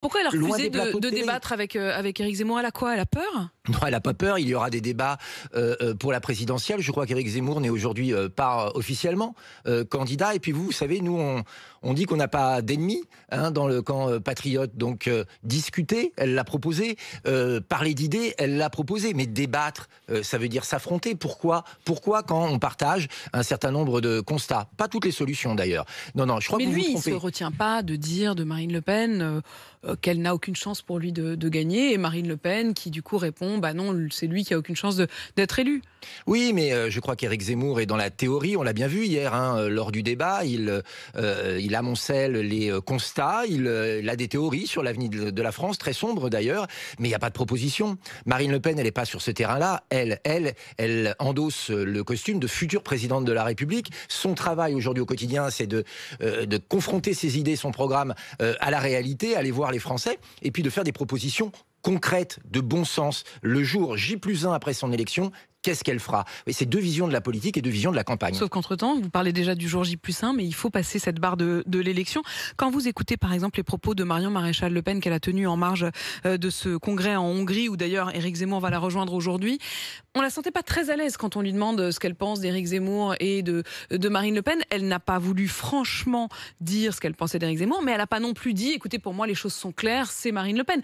Pourquoi elle a loin refusé des plateaux de télé. débattre avec Éric Zemmour? Elle a quoi? Elle a peur? Non, elle n'a pas peur, il y aura des débats pour la présidentielle. Je crois qu'Éric Zemmour n'est aujourd'hui pas officiellement candidat. Et puis vous savez, nous, on dit qu'on n'a pas d'ennemis dans le camp patriote. Donc discuter, elle l'a proposé. Parler d'idées, elle l'a proposé. Mais débattre, ça veut dire s'affronter. Pourquoi quand on partage un certain nombre de constats? Pas toutes les solutions d'ailleurs. Non, je crois Mais que vous lui, vous il trompez. se retient pas de dire de Marine Le Pen qu'elle n'a aucune chance pour lui de gagner. Et Marine Le Pen qui du coup répond, bah non, c'est lui qui a aucune chance d'être élu. Oui, mais je crois qu'Éric Zemmour est dans la théorie, on l'a bien vu hier lors du débat, il amoncelle les constats, il a des théories sur l'avenir de la France, très sombres d'ailleurs, mais il n'y a pas de proposition. Marine Le Pen, elle n'est pas sur ce terrain-là, elle endosse le costume de future présidente de la République. Son travail aujourd'hui au quotidien, c'est de confronter ses idées, son programme à la réalité, aller voir les Français, et puis de faire des propositions concrète, de bon sens, le jour J+1 après son élection, qu'est-ce qu'elle fera? Et c'est deux visions de la politique et deux visions de la campagne. Sauf qu'entre-temps, vous parlez déjà du jour J+1, mais il faut passer cette barre de l'élection. Quand vous écoutez par exemple les propos de Marion Maréchal Le Pen qu'elle a tenus en marge de ce congrès en Hongrie, où d'ailleurs Éric Zemmour va la rejoindre aujourd'hui, on la sentait pas très à l'aise quand on lui demande ce qu'elle pense d'Éric Zemmour et de Marine Le Pen. Elle n'a pas voulu franchement dire ce qu'elle pensait d'Éric Zemmour, mais elle n'a pas non plus dit, écoutez, pour moi les choses sont claires, c'est Marine Le Pen.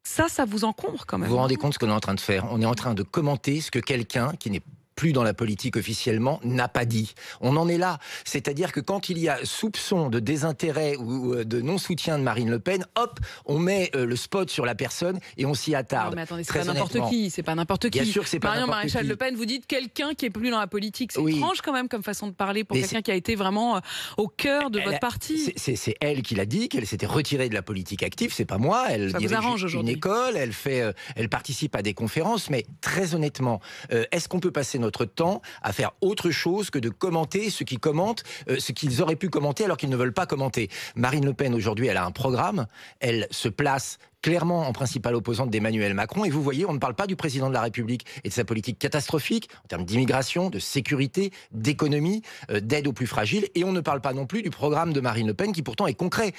Ça vous encombre quand même. Vous vous rendez compte ce qu'on est en train de faire? On est en train de commenter ce que quelqu'un qui n'est plus dans la politique officiellement, n'a pas dit. On en est là. C'est-à-dire que quand il y a soupçon de désintérêt ou de non-soutien de Marine Le Pen, hop, on met le spot sur la personne et on s'y attarde. Non mais attendez, c'est Très pas n'importe honnêtement. qui, c'est pas n'importe qui. Bien sûr que c'est pas Marion n'importe Maréchal qui. Le Pen, vous dites quelqu'un qui est plus dans la politique. C'est Oui. étrange quand même comme façon de parler pour Mais quelqu'un qui a été vraiment au cœur de votre parti. C'est elle qui l'a dit, qu'elle s'était retirée de la politique active, c'est pas moi. Elle Ça vous dirige arrange une aujourd'hui. école, elle participe à des conférences, mais très honnêtement, est-ce qu'on peut passer notre temps à faire autre chose que de commenter ce qu'ils auraient pu commenter alors qu'ils ne veulent pas commenter? Marine Le Pen aujourd'hui, elle a un programme, elle se place clairement en principale opposante d'Emmanuel Macron. Et vous voyez, on ne parle pas du président de la République et de sa politique catastrophique en termes d'immigration, de sécurité, d'économie, d'aide aux plus fragiles. Et on ne parle pas non plus du programme de Marine Le Pen qui pourtant est concret.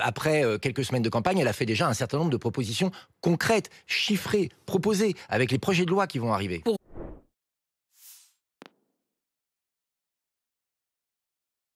Après quelques semaines de campagne, elle a fait déjà un certain nombre de propositions concrètes, chiffrées, proposées avec les projets de loi qui vont arriver.